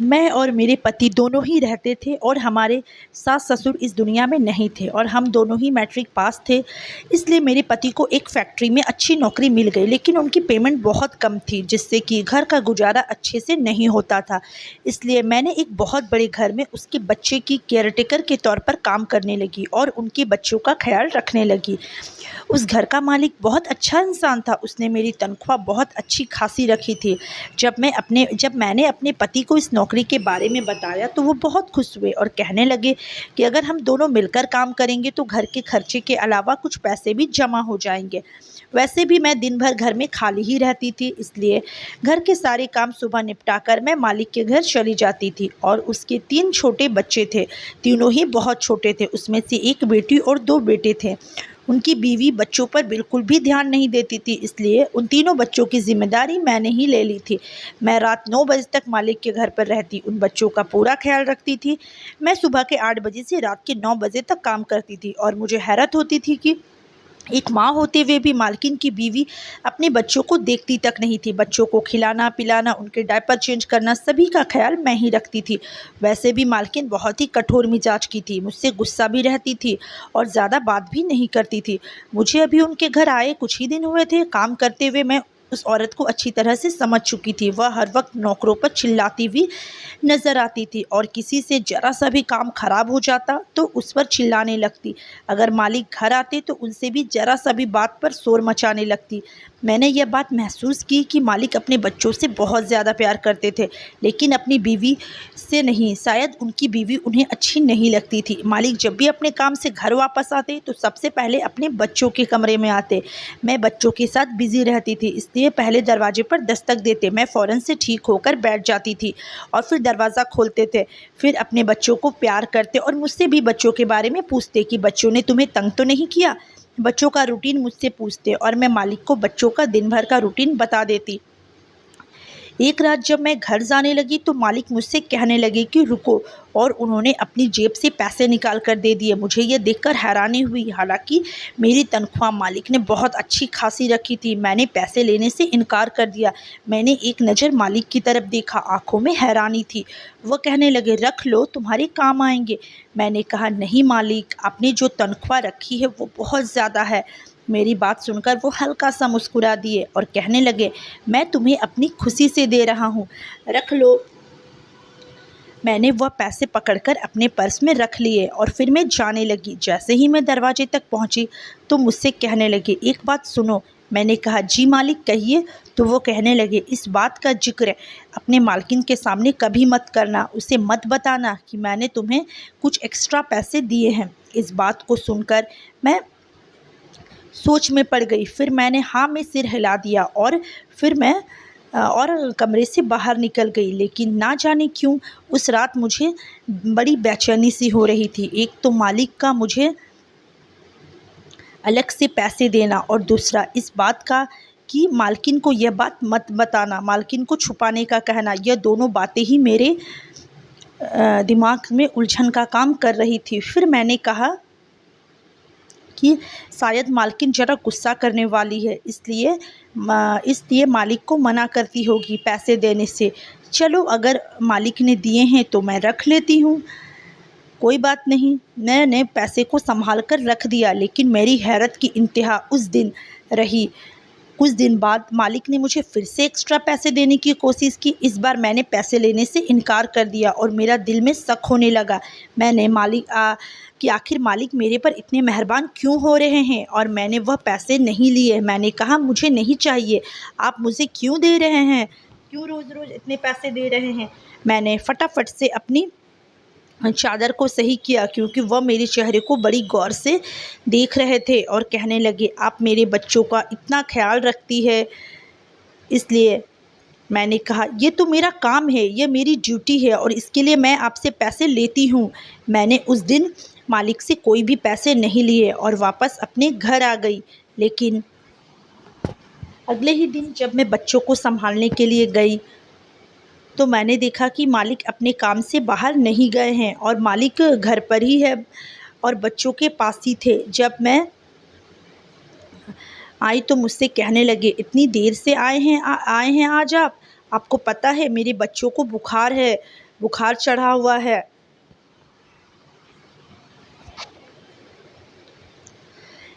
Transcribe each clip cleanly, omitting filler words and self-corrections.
मैं और मेरे पति दोनों ही रहते थे और हमारे सास-ससुर इस दुनिया में नहीं थे और हम दोनों ही मैट्रिक पास थे। इसलिए मेरे पति को एक फैक्ट्री में अच्छी नौकरी मिल गई, लेकिन उनकी पेमेंट बहुत कम थी, जिससे कि घर का गुज़ारा अच्छे से नहीं होता था। इसलिए मैंने एक बहुत बड़े घर में उसके बच्चे की केयरटेकर के तौर पर काम करने लगी और उनके बच्चों का ख़्याल रखने लगी। उस घर का मालिक बहुत अच्छा इंसान था। उसने मेरी तनख्वाह बहुत अच्छी खासी रखी थी। जब मैंने अपने पति को इस नौकरी के बारे में बताया तो वो बहुत खुश हुए और कहने लगे कि अगर हम दोनों मिलकर काम करेंगे तो घर के खर्चे के अलावा कुछ पैसे भी जमा हो जाएंगे। वैसे भी मैं दिन भर घर में खाली ही रहती थी, इसलिए घर के सारे काम सुबह निपटाकर मैं मालिक के घर चली जाती थी। और उसके 3 छोटे बच्चे थे, तीनों ही बहुत छोटे थे। उसमें से एक बेटी और 2 बेटे थे। उनकी बीवी बच्चों पर बिल्कुल भी ध्यान नहीं देती थी, इसलिए उन तीनों बच्चों की जिम्मेदारी मैंने ही ले ली थी। मैं रात 9 बजे तक मालिक के घर पर रहती, उन बच्चों का पूरा ख्याल रखती थी। मैं सुबह के 8 बजे से रात के 9 बजे तक काम करती थी और मुझे हैरत होती थी कि एक माँ होते हुए भी मालकिन की बीवी अपने बच्चों को देखती तक नहीं थी। बच्चों को खिलाना पिलाना, उनके डायपर चेंज करना, सभी का ख्याल मैं ही रखती थी। वैसे भी मालकिन बहुत ही कठोर मिजाज की थी, मुझसे गुस्सा भी रहती थी और ज़्यादा बात भी नहीं करती थी। मुझे अभी उनके घर आए कुछ ही दिन हुए थे। काम करते हुए मैं उस औरत को अच्छी तरह से समझ चुकी थी। वह हर वक्त नौकरों पर चिल्लाती हुई नज़र आती थी और किसी से ज़रा सा भी काम खराब हो जाता तो उस पर चिल्लाने लगती। अगर मालिक घर आते तो उनसे भी ज़रा सा भी बात पर शोर मचाने लगती। मैंने यह बात महसूस की कि मालिक अपने बच्चों से बहुत ज़्यादा प्यार करते थे, लेकिन अपनी बीवी से नहीं। शायद उनकी बीवी उन्हें अच्छी नहीं लगती थी। मालिक जब भी अपने काम से घर वापस आते तो सबसे पहले अपने बच्चों के कमरे में आते। मैं बच्चों के साथ बिज़ी रहती थी, इसलिए पहले दरवाजे पर दस्तक देते। मैं फ़ौरन से ठीक होकर बैठ जाती थी और फिर दरवाज़ा खोलते थे। फिर अपने बच्चों को प्यार करते और मुझसे भी बच्चों के बारे में पूछते कि बच्चों ने तुम्हें तंग तो नहीं किया। बच्चों का रूटीन मुझसे पूछते और मैं मालिक को बच्चों का दिन भर का रूटीन बता देती। एक रात जब मैं घर जाने लगी तो मालिक मुझसे कहने लगे कि रुको, और उन्होंने अपनी जेब से पैसे निकाल कर दे दिए। मुझे ये देखकर हैरानी हुई। हालांकि मेरी तनख्वाह मालिक ने बहुत अच्छी खासी रखी थी। मैंने पैसे लेने से इनकार कर दिया। मैंने एक नज़र मालिक की तरफ देखा, आंखों में हैरानी थी। वह कहने लगे रख लो, तुम्हारे काम आएंगे। मैंने कहा नहीं मालिक, आपने जो तनख्वाह रखी है वो बहुत ज़्यादा है। मेरी बात सुनकर वो हल्का सा मुस्कुरा दिए और कहने लगे मैं तुम्हें अपनी खुशी से दे रहा हूँ, रख लो। मैंने वह पैसे पकड़कर अपने पर्स में रख लिए और फिर मैं जाने लगी। जैसे ही मैं दरवाजे तक पहुँची तो मुझसे कहने लगे एक बात सुनो। मैंने कहा जी मालिक कहिए। तो वो कहने लगे इस बात का जिक्र अपने मालकिन के सामने कभी मत करना। उसे मत बताना कि मैंने तुम्हें कुछ एक्स्ट्रा पैसे दिए हैं। इस बात को सुनकर मैं सोच में पड़ गई। फिर मैंने हाँ में सिर हिला दिया और फिर मैं कमरे से बाहर निकल गई। लेकिन ना जाने क्यों उस रात मुझे बड़ी बेचैनी सी हो रही थी। एक तो मालिक का मुझे अलग से पैसे देना और दूसरा इस बात का कि मालकिन को यह बात मत बताना, मालकिन को छुपाने का कहना। यह दोनों बातें ही मेरे दिमाग में उलझन का काम कर रही थी। फिर मैंने कहा कि शायद मालकिन ज़रा गुस्सा करने वाली है, इसलिए मालिक को मना करती होगी पैसे देने से। चलो अगर मालिक ने दिए हैं तो मैं रख लेती हूँ, कोई बात नहीं। मैंने पैसे को संभाल कर रख दिया, लेकिन मेरी हैरत की इंतहा उस दिन रही। कुछ दिन बाद मालिक ने मुझे फिर से एक्स्ट्रा पैसे देने की कोशिश की। इस बार मैंने पैसे लेने से इनकार कर दिया और मेरा दिल में शक होने लगा। मैंने कि आखिर मालिक मेरे पर इतने मेहरबान क्यों हो रहे हैं, और मैंने वह पैसे नहीं लिए। मैंने कहा मुझे नहीं चाहिए, आप मुझे क्यों दे रहे हैं, क्यों रोज़ रोज़ इतने पैसे दे रहे हैं। मैंने फटाफट से अपनी चादर को सही किया, क्योंकि वह मेरे चेहरे को बड़ी गौर से देख रहे थे और कहने लगे आप मेरे बच्चों का इतना ख्याल रखती है। इसलिए मैंने कहा ये तो मेरा काम है, ये मेरी ड्यूटी है और इसके लिए मैं आपसे पैसे लेती हूँ। मैंने उस दिन मालिक से कोई भी पैसे नहीं लिए और वापस अपने घर आ गई। लेकिन अगले ही दिन जब मैं बच्चों को संभालने के लिए गई तो मैंने देखा कि मालिक अपने काम से बाहर नहीं गए हैं और मालिक घर पर ही है और बच्चों के पास ही थे। जब मैं आई तो मुझसे कहने लगे इतनी देर से आए हैं आज आपको पता है मेरे बच्चों को बुखार है, बुखार चढ़ा हुआ है।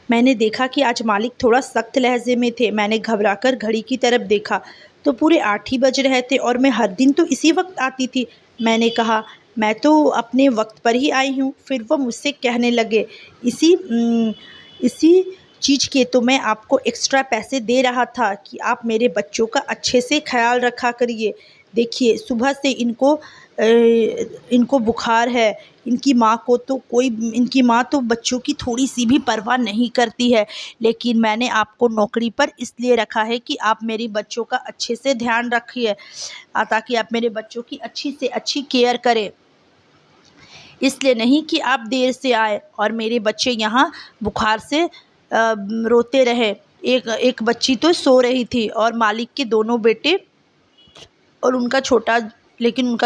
मैंने देखा कि आज मालिक थोड़ा सख्त लहजे में थे। मैंने घबराकर घड़ी की तरफ देखा तो पूरे 8 ही बज रहे थे और मैं हर दिन तो इसी वक्त आती थी। मैंने कहा, मैं तो अपने वक्त पर ही आई हूँ। फिर वो मुझसे कहने लगे, इसी चीज़ के तो मैं आपको एक्स्ट्रा पैसे दे रहा था कि आप मेरे बच्चों का अच्छे से ख्याल रखा करिए। देखिए, सुबह से इनको बुखार है। इनकी माँ तो बच्चों की थोड़ी सी भी परवाह नहीं करती है। लेकिन मैंने आपको नौकरी पर इसलिए रखा है कि आप मेरे बच्चों का अच्छे से ध्यान रखिए, ताकि आप मेरे बच्चों की अच्छी से अच्छी केयर करें। इसलिए नहीं कि आप देर से आए और मेरे बच्चे यहाँ बुखार से रोते रहे। एक बच्ची तो सो रही थी और मालिक के दोनों बेटे और उनका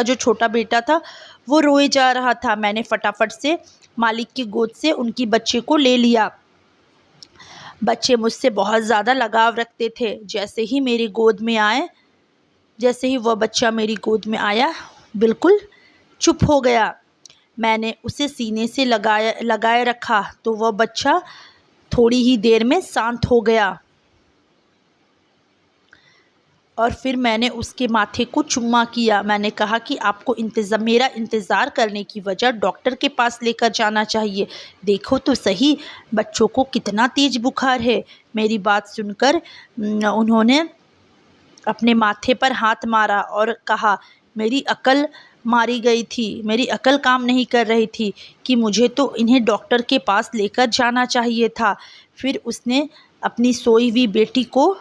जो छोटा बेटा था वो रोए जा रहा था। मैंने फटाफट से मालिक की गोद से उनकी बच्चे को ले लिया। बच्चे मुझसे बहुत ज़्यादा लगाव रखते थे। जैसे ही वह बच्चा मेरी गोद में आया, बिल्कुल चुप हो गया। मैंने उसे सीने से लगाए रखा तो वह बच्चा थोड़ी ही देर में शांत हो गया और फिर मैंने उसके माथे को चुम्मा किया। मैंने कहा कि आपको मेरा इंतज़ार करने की वजह डॉक्टर के पास लेकर जाना चाहिए। देखो तो सही, बच्चों को कितना तेज़ बुखार है। मेरी बात सुनकर उन्होंने अपने माथे पर हाथ मारा और कहा, मेरी अकल मारी गई थी, मेरी अकल काम नहीं कर रही थी कि मुझे तो इन्हें डॉक्टर के पास लेकर जाना चाहिए था। फिर उसने अपनी सोई हुई बेटी को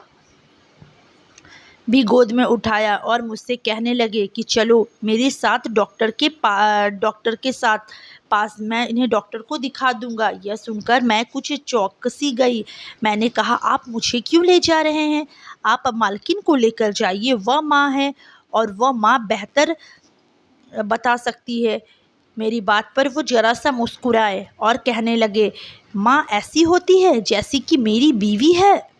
भी गोद में उठाया और मुझसे कहने लगे कि चलो मेरे साथ डॉक्टर के पास, मैं इन्हें डॉक्टर को दिखा दूंगा। यह सुनकर मैं कुछ चौकसी गई। मैंने कहा, आप मुझे क्यों ले जा रहे हैं? आप अब मालकिन को लेकर जाइए, वह माँ है और वह माँ बेहतर बता सकती है। मेरी बात पर वो ज़रा सा मुस्कुराए और कहने लगे, माँ ऐसी होती है जैसी कि मेरी बीवी है।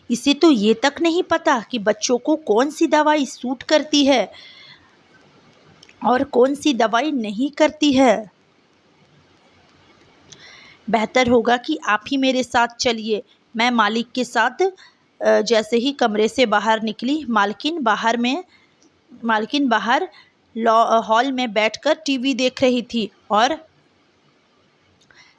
इसे तो ये तक नहीं पता कि बच्चों को कौन सी दवाई सूट करती है और कौन सी दवाई नहीं करती है। बेहतर होगा कि आप ही मेरे साथ चलिए। मैं मालिक के साथ जैसे ही कमरे से बाहर निकली, मालकिन बाहर हॉल में बैठकर टीवी देख रही थी और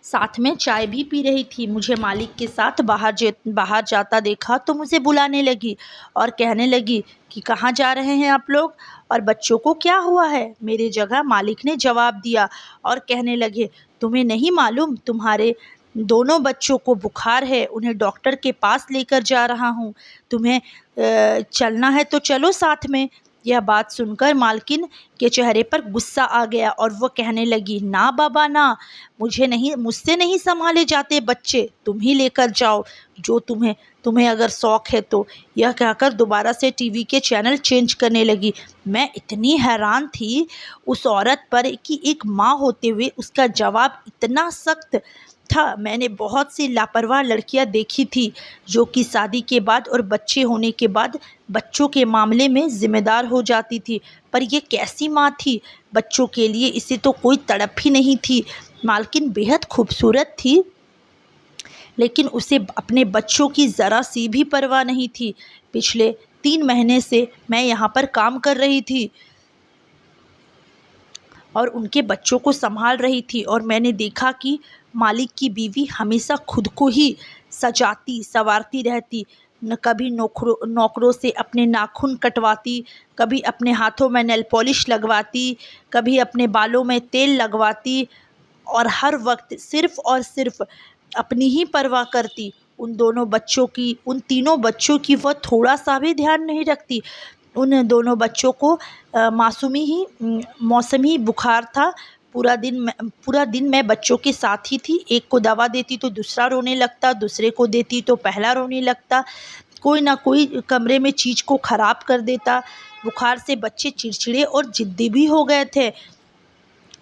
साथ में चाय भी पी रही थी। मुझे मालिक के साथ बाहर जाता देखा तो मुझे बुलाने लगी और कहने लगी कि कहाँ जा रहे हैं आप लोग और बच्चों को क्या हुआ है? मेरे जगह मालिक ने जवाब दिया और कहने लगे, तुम्हें नहीं मालूम, तुम्हारे दोनों बच्चों को बुखार है, उन्हें डॉक्टर के पास लेकर जा रहा हूँ। तुम्हें चलना है तो चलो साथ में। यह बात सुनकर मालकिन के चेहरे पर गुस्सा आ गया और वो कहने लगी, ना बाबा ना, मुझसे नहीं संभाले जाते बच्चे, तुम ही लेकर जाओ, जो तुम्हें अगर शौक़ है तो। यह कहकर दोबारा से टीवी के चैनल चेंज करने लगी। मैं इतनी हैरान थी उस औरत पर कि एक माँ होते हुए उसका जवाब इतना सख्त था। मैंने बहुत सी लापरवाह लड़कियां देखी थी जो कि शादी के बाद और बच्चे होने के बाद बच्चों के मामले में जिम्मेदार हो जाती थी, पर ये कैसी माँ थी बच्चों के लिए? इसे तो कोई तड़प ही नहीं थी। मालकिन बेहद खूबसूरत थी लेकिन उसे अपने बच्चों की ज़रा सी भी परवाह नहीं थी। पिछले 3 महीने से मैं यहाँ पर काम कर रही थी और उनके बच्चों को संभाल रही थी और मैंने देखा कि मालिक की बीवी हमेशा खुद को ही सजाती संवारती रहती। कभी नौकरों से अपने नाखून कटवाती, कभी अपने हाथों में नेल पॉलिश लगवाती, कभी अपने बालों में तेल लगवाती और हर वक्त सिर्फ़ और सिर्फ अपनी ही परवाह करती। उन तीनों बच्चों की वह थोड़ा सा भी ध्यान नहीं रखती। उन दोनों बच्चों को मौसमी बुखार था। पूरा दिन मैं बच्चों के साथ ही थी। एक को दवा देती तो दूसरा रोने लगता, दूसरे को देती तो पहला रोने लगता। कोई ना कोई कमरे में चीज़ को ख़राब कर देता। बुखार से बच्चे चिड़चिड़े और ज़िद्दी भी हो गए थे,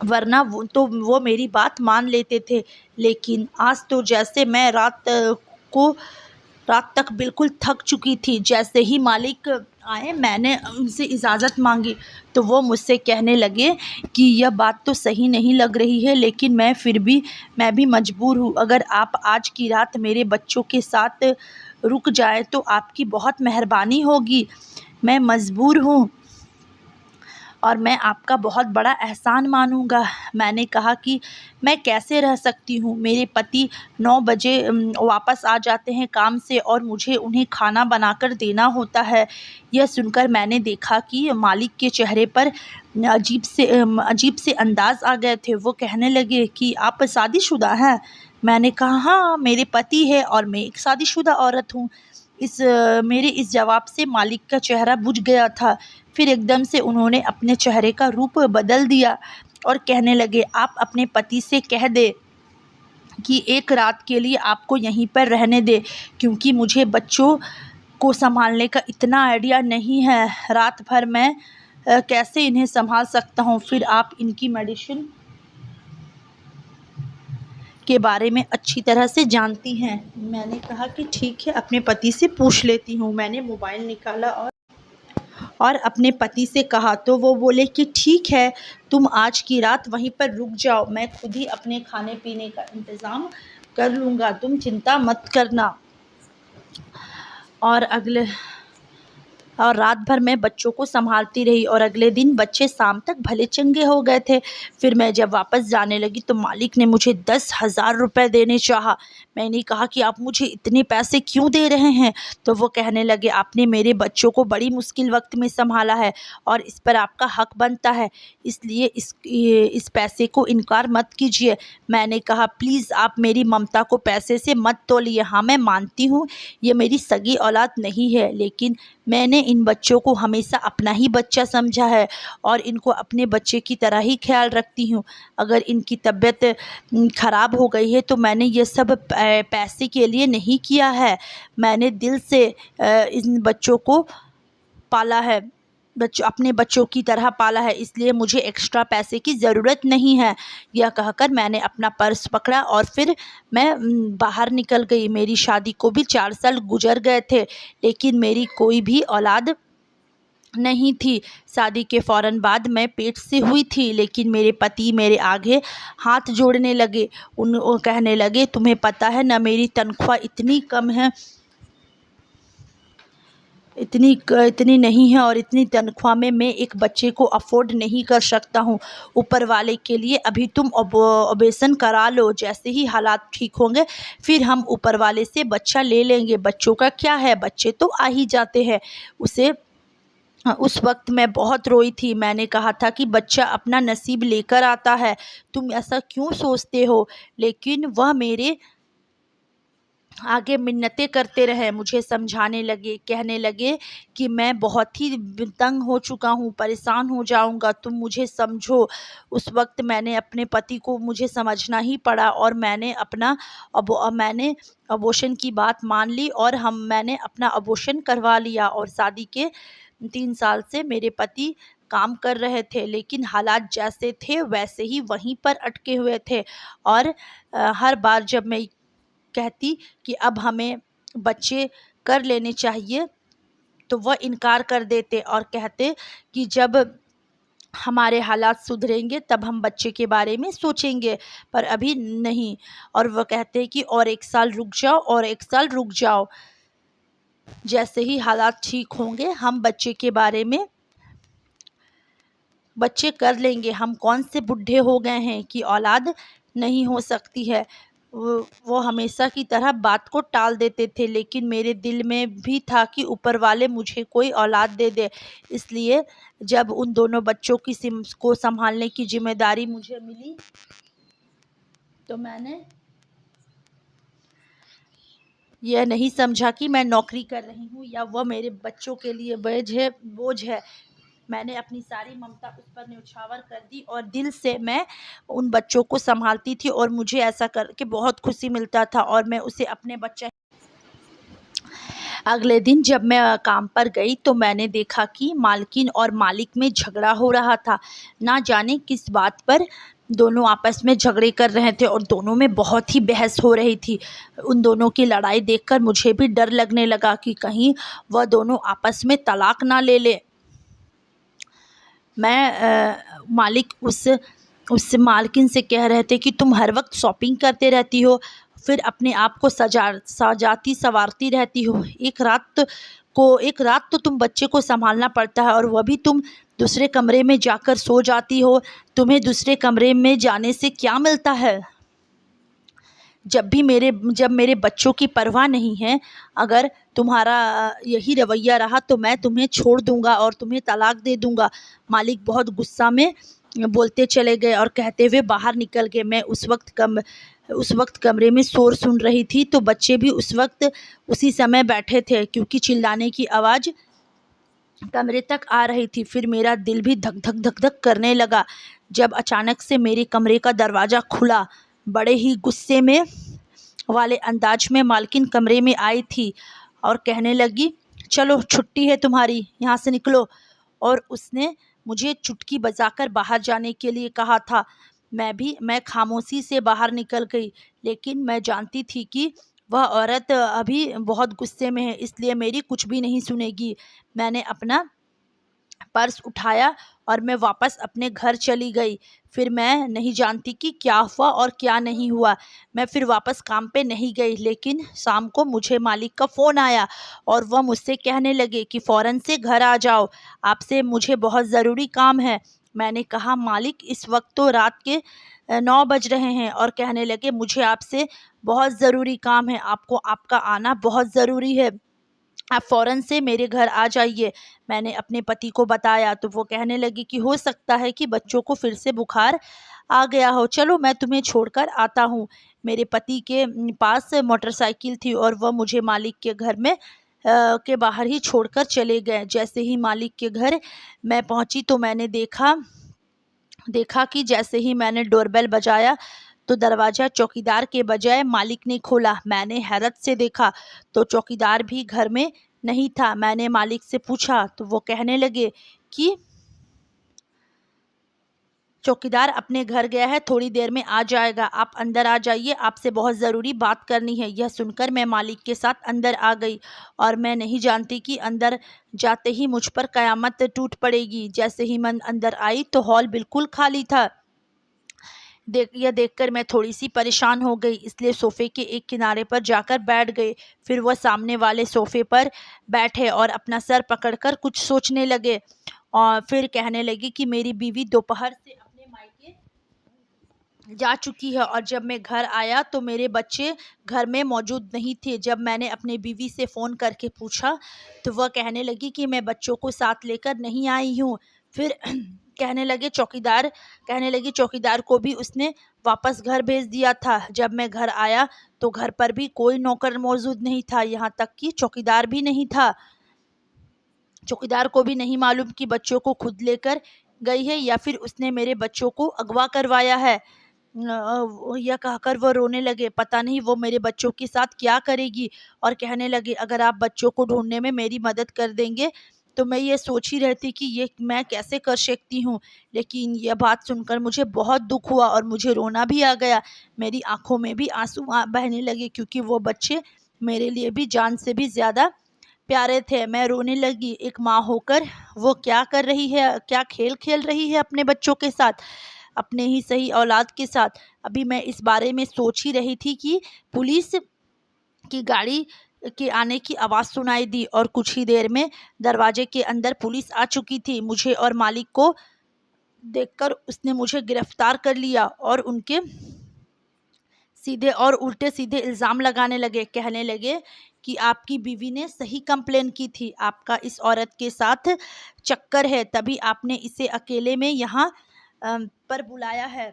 वरना वो मेरी बात मान लेते थे। लेकिन आज तो जैसे मैं रात तक बिल्कुल थक चुकी थी। जैसे ही मालिक आए, मैंने उनसे इजाज़त मांगी तो वो मुझसे कहने लगे कि यह बात तो सही नहीं लग रही है, लेकिन मैं भी मजबूर हूँ। अगर आप आज की रात मेरे बच्चों के साथ रुक जाएं तो आपकी बहुत मेहरबानी होगी। मैं मजबूर हूँ और मैं आपका बहुत बड़ा एहसान मानूँगा। मैंने कहा कि मैं कैसे रह सकती हूँ, मेरे पति 9 बजे वापस आ जाते हैं काम से और मुझे उन्हें खाना बनाकर देना होता है। यह सुनकर मैंने देखा कि मालिक के चेहरे पर अजीब से अंदाज़ आ गए थे। वो कहने लगे कि आप शादीशुदा हैं? मैंने कहा हाँ, मेरे पति है और मैं एक शादीशुदा औरत हूँ। मेरे इस जवाब से मालिक का चेहरा बुझ गया था। फिर एकदम से उन्होंने अपने चेहरे का रूप बदल दिया और कहने लगे, आप अपने पति से कह दें कि एक रात के लिए आपको यहीं पर रहने दें, क्योंकि मुझे बच्चों को संभालने का इतना आइडिया नहीं है। रात भर मैं कैसे इन्हें संभाल सकता हूँ। फिर आप इनकी मेडिसिन के बारे में अच्छी तरह से जानती हैं। मैंने कहा कि ठीक है, अपने पति से पूछ लेती हूँ। मैंने मोबाइल निकाला और अपने पति से कहा तो वो बोले कि ठीक है, तुम आज की रात वहीं पर रुक जाओ, मैं खुद ही अपने खाने पीने का इंतज़ाम कर लूँगा, तुम चिंता मत करना। और अगले और रात भर मैं बच्चों को संभालती रही और अगले दिन बच्चे शाम तक भले चंगे हो गए थे। फिर मैं जब वापस जाने लगी तो मालिक ने मुझे 10,000 रुपये देने चाहा। मैंने कहा कि आप मुझे इतने पैसे क्यों दे रहे हैं? तो वो कहने लगे, आपने मेरे बच्चों को बड़ी मुश्किल वक्त में संभाला है और इस पर आपका हक बनता है, इसलिए इस पैसे को इनकार मत कीजिए। मैंने कहा प्लीज़ आप मेरी ममता को पैसे से मत तोलिए। हाँ, मैं मानती हूँ ये मेरी सगी औलाद नहीं है, लेकिन मैंने इन बच्चों को हमेशा अपना ही बच्चा समझा है और इनको अपने बच्चे की तरह ही ख्याल रखती हूँ। अगर इनकी तबीयत ख़राब हो गई है तो मैंने ये सब पैसे के लिए नहीं किया है। मैंने दिल से इन बच्चों को पाला है, अपने बच्चों की तरह पाला है, इसलिए मुझे एक्स्ट्रा पैसे की ज़रूरत नहीं है। यह कहकर मैंने अपना पर्स पकड़ा और फिर मैं बाहर निकल गई। मेरी शादी को भी 4 साल गुजर गए थे, लेकिन मेरी कोई भी औलाद नहीं थी। शादी के फ़ौरन बाद मैं पेट से हुई थी, लेकिन मेरे पति मेरे आगे हाथ जोड़ने लगे। वो कहने लगे, तुम्हें पता है ना, मेरी तनख्वाह इतनी कम है, इतनी नहीं है और इतनी तनख्वाह में मैं एक बच्चे को अफ़ोर्ड नहीं कर सकता हूँ। ऊपर वाले के लिए अभी तुम ऑपरेशन करा लो, जैसे ही हालात ठीक होंगे फिर हम ऊपर वाले से बच्चा ले लेंगे। बच्चों का क्या है, बच्चे तो आ ही जाते हैं। उस वक्त मैं बहुत रोई थी। मैंने कहा था कि बच्चा अपना नसीब लेकर आता है, तुम ऐसा क्यों सोचते हो? लेकिन वह मेरे आगे मिन्नतें करते रहे, मुझे समझाने लगे, कहने लगे कि मैं बहुत ही तंग हो चुका हूँ, परेशान हो जाऊँगा, तुम मुझे समझो। उस वक्त मैंने अपने पति को मुझे समझना ही पड़ा और मैंने अबॉर्शन की बात मान ली और मैंने अपना अबॉर्शन करवा लिया। और शादी के 3 साल से मेरे पति काम कर रहे थे, लेकिन हालात जैसे थे वैसे ही वहीं पर अटके हुए थे। और हर बार जब मैं कहती कि अब हमें बच्चे कर लेने चाहिए तो वह इनकार कर देते और कहते कि जब हमारे हालात सुधरेंगे तब हम बच्चे के बारे में सोचेंगे, पर अभी नहीं। और वह कहते कि और 1 साल रुक जाओ और 1 साल रुक जाओ, जैसे ही हालात ठीक होंगे हम बच्चे कर लेंगे। हम कौन से बुढ़े हो गए हैं कि औलाद नहीं हो सकती है। वो हमेशा की तरह बात को टाल देते थे, लेकिन मेरे दिल में भी था कि ऊपर वाले मुझे कोई औलाद दे दे। इसलिए जब उन दोनों बच्चों को संभालने की जिम्मेदारी मुझे मिली तो मैंने यह नहीं समझा कि मैं नौकरी कर रही हूँ या वह मेरे बच्चों के लिए बोझ है। मैंने अपनी सारी ममता उस पर न्यौछावर कर दी और दिल से मैं उन बच्चों को संभालती थी और मुझे ऐसा करके बहुत खुशी मिलता था और मैं उसे अपने बच्चे। अगले दिन जब मैं काम पर गई तो मैंने देखा कि मालकिन और मालिक में झगड़ा हो रहा था। ना जाने किस बात पर दोनों आपस में झगड़े कर रहे थे और दोनों में बहुत ही बहस हो रही थी। उन दोनों की लड़ाई देखकर मुझे भी डर लगने लगा कि कहीं वह दोनों आपस में तलाक ना ले लें। मालिक उस मालकिन से कह रहे थे कि तुम हर वक्त शॉपिंग करते रहती हो, फिर अपने आप को सजाती संवारती रहती हो। एक रात तो तुम बच्चे को संभालना पड़ता है और वह भी तुम दूसरे कमरे में जाकर सो जाती हो। तुम्हें दूसरे कमरे में जाने से क्या मिलता है? जब मेरे बच्चों की परवाह नहीं है, अगर तुम्हारा यही रवैया रहा तो मैं तुम्हें छोड़ दूंगा और तुम्हें तलाक दे दूंगा। मालिक बहुत गुस्सा में बोलते चले गए और कहते हुए बाहर निकल गए। मैं उस वक्त कमरे में शोर सुन रही थी, तो बच्चे भी उस वक्त उसी समय बैठे थे, क्योंकि चिल्लाने की आवाज़ कमरे तक आ रही थी। फिर मेरा दिल भी धक धक धक धक करने लगा जब अचानक से मेरे कमरे का दरवाज़ा खुला। बड़े ही गुस्से में वाले अंदाज में मालकिन कमरे में आई थी और कहने लगी, चलो छुट्टी है तुम्हारी, यहाँ से निकलो। और उसने मुझे चुटकी बजाकर बाहर जाने के लिए कहा था। मैं खामोशी से बाहर निकल गई, लेकिन मैं जानती थी कि वह औरत अभी बहुत गुस्से में है, इसलिए मेरी कुछ भी नहीं सुनेगी। मैंने अपना पर्स उठाया और मैं वापस अपने घर चली गई। फिर मैं नहीं जानती कि क्या हुआ और क्या नहीं हुआ। मैं फिर वापस काम पे नहीं गई, लेकिन शाम को मुझे मालिक का फ़ोन आया और वह मुझसे कहने लगे कि फ़ौरन से घर आ जाओ, आपसे मुझे बहुत ज़रूरी काम है। मैंने कहा, मालिक इस वक्त तो रात के 9 बज रहे हैं। और कहने लगे, मुझे आपसे बहुत ज़रूरी काम है, आपको आपका आना बहुत ज़रूरी है, आप फ़ौरन से मेरे घर आ जाइए। मैंने अपने पति को बताया तो वो कहने लगी कि हो सकता है कि बच्चों को फिर से बुखार आ गया हो, चलो मैं तुम्हें छोड़कर आता हूँ। मेरे पति के पास मोटरसाइकिल थी और वह मुझे मालिक के घर में के बाहर ही छोड़कर चले गए। जैसे ही मालिक के घर मैं पहुँची तो मैंने देखा कि जैसे ही मैंने डोरबेल बजाया तो दरवाज़ा चौकीदार के बजाय मालिक ने खोला। मैंने हैरत से देखा तो चौकीदार भी घर में नहीं था। मैंने मालिक से पूछा तो वो कहने लगे कि चौकीदार अपने घर गया है, थोड़ी देर में आ जाएगा, आप अंदर आ जाइए, आपसे बहुत ज़रूरी बात करनी है। यह सुनकर मैं मालिक के साथ अंदर आ गई और मैं नहीं जानती कि अंदर जाते ही मुझ पर क़यामत टूट पड़ेगी। जैसे ही मैं अंदर आई तो हॉल बिल्कुल खाली था। यह देखकर मैं थोड़ी-सी परेशान हो गई, इसलिए सोफ़े के एक किनारे पर जाकर बैठ गई। फिर वह सामने वाले सोफ़े पर बैठे और अपना सर पकड़कर कुछ सोचने लगे और फिर कहने लगे कि मेरी बीवी दोपहर से अपने मायके जा चुकी है और जब मैं घर आया तो मेरे बच्चे घर में मौजूद नहीं थे। जब मैंने अपनी बीवी से फ़ोन करके पूछा तो वह कहने लगी कि मैं बच्चों को साथ लेकर नहीं आई हूँ। फिर कहने लगी चौकीदार को भी उसने वापस घर भेज दिया था। जब मैं घर आया तो घर पर भी कोई नौकर मौजूद नहीं था, यहाँ तक कि चौकीदार भी नहीं था। चौकीदार को भी नहीं मालूम कि बच्चों को खुद लेकर गई है या फिर उसने मेरे बच्चों को अगवा करवाया है। यह कहकर वो रोने लगे, पता नहीं वो मेरे बच्चों के साथ क्या करेगी। और कहने लगे, अगर आप बच्चों को ढूंढने में मेरी मदद कर देंगे तो मैं ये सोच ही रहती कि ये मैं कैसे कर सकती हूँ। लेकिन यह बात सुनकर मुझे बहुत दुख हुआ और मुझे रोना भी आ गया। मेरी आंखों में भी आंसू बहने लगे, क्योंकि वो बच्चे मेरे लिए भी जान से भी ज़्यादा प्यारे थे। मैं रोने लगी। एक माँ होकर वो क्या कर रही है, क्या खेल खेल रही है अपने बच्चों के साथ, अपने ही सही औलाद के साथ। अभी मैं इस बारे में सोच ही रही थी कि पुलिस की गाड़ी के आने की आवाज़ सुनाई दी और कुछ ही देर में दरवाजे के अंदर पुलिस आ चुकी थी। मुझे और मालिक को देखकर उसने मुझे गिरफ्तार कर लिया और उनके सीधे और उल्टे सीधे इल्ज़ाम लगाने लगे। कहने लगे कि आपकी बीवी ने सही कंप्लेन की थी, आपका इस औरत के साथ चक्कर है, तभी आपने इसे अकेले में यहाँ पर बुलाया है।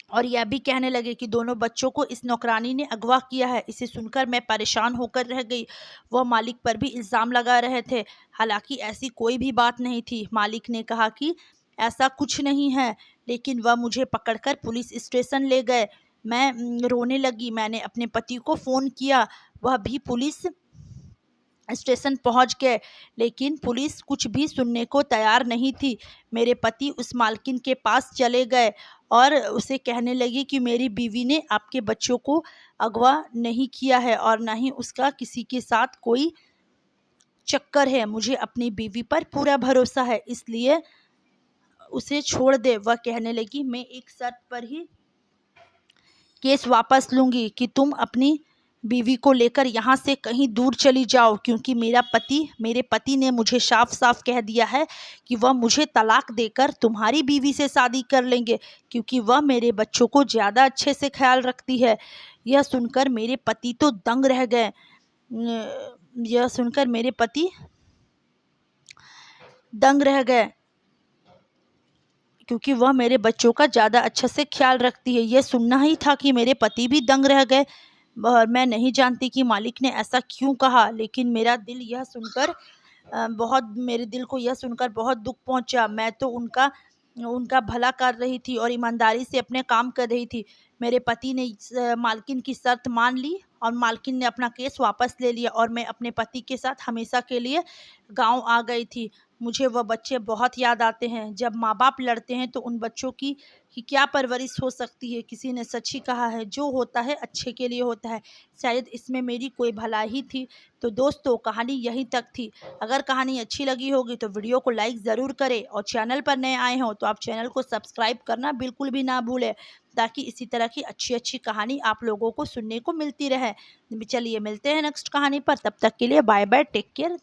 और यह भी कहने लगे कि दोनों बच्चों को इस नौकरानी ने अगवा किया है। इसे सुनकर मैं परेशान होकर रह गई। वह मालिक पर भी इल्ज़ाम लगा रहे थे, हालांकि ऐसी कोई भी बात नहीं थी। मालिक ने कहा कि ऐसा कुछ नहीं है, लेकिन वह मुझे पकड़कर पुलिस स्टेशन ले गए। मैं रोने लगी। मैंने अपने पति को फ़ोन किया, वह भी पुलिस स्टेशन पहुंच गए, लेकिन पुलिस कुछ भी सुनने को तैयार नहीं थी। मेरे पति उस मालकिन के पास चले गए और उसे कहने लगे कि मेरी बीवी ने आपके बच्चों को अगवा नहीं किया है और ना ही उसका किसी के साथ कोई चक्कर है। मुझे अपनी बीवी पर पूरा भरोसा है, इसलिए उसे छोड़ दे। वह कहने लगी, मैं एक शर्त पर ही केस वापस लूँगी कि तुम अपनी बीवी को लेकर यहाँ से कहीं दूर चली जाओ, क्योंकि मेरे पति ने मुझे साफ साफ कह दिया है कि वह मुझे तलाक देकर तुम्हारी बीवी से शादी कर लेंगे, क्योंकि वह मेरे बच्चों को ज़्यादा अच्छे से ख्याल रखती है। यह सुनकर मेरे पति तो दंग रह गए। यह सुनकर मेरे पति दंग रह गए क्योंकि वह मेरे बच्चों का ज़्यादा अच्छे से ख्याल रखती है। ये सुनना ही था कि मेरे पति भी दंग रह गए। और मैं नहीं जानती कि मालिक ने ऐसा क्यों कहा, लेकिन मेरे दिल को यह सुनकर बहुत दुख पहुंचा। मैं तो उनका उनका भला कर रही थी और ईमानदारी से अपने काम कर रही थी। मेरे पति ने मालकिन की शर्त मान ली और मालकिन ने अपना केस वापस ले लिया और मैं अपने पति के साथ हमेशा के लिए गांव आ गई थी। मुझे वह बच्चे बहुत याद आते हैं। जब माँ बाप लड़ते हैं तो उन बच्चों की क्या परवरिश हो सकती है। किसी ने सच ही कहा है, जो होता है अच्छे के लिए होता है। शायद इसमें मेरी कोई भलाई ही थी। तो दोस्तों, कहानी यहीं तक थी। अगर कहानी अच्छी लगी होगी तो वीडियो को लाइक ज़रूर करें और चैनल पर नए आए हों तो आप चैनल को सब्सक्राइब करना बिल्कुल भी ना भूलें, ताकि इसी तरह की अच्छी अच्छी कहानी आप लोगों को सुनने को मिलती रहे। चलिए मिलते हैं नेक्स्ट कहानी पर, तब तक के लिए बाय बाय, टेक केयर।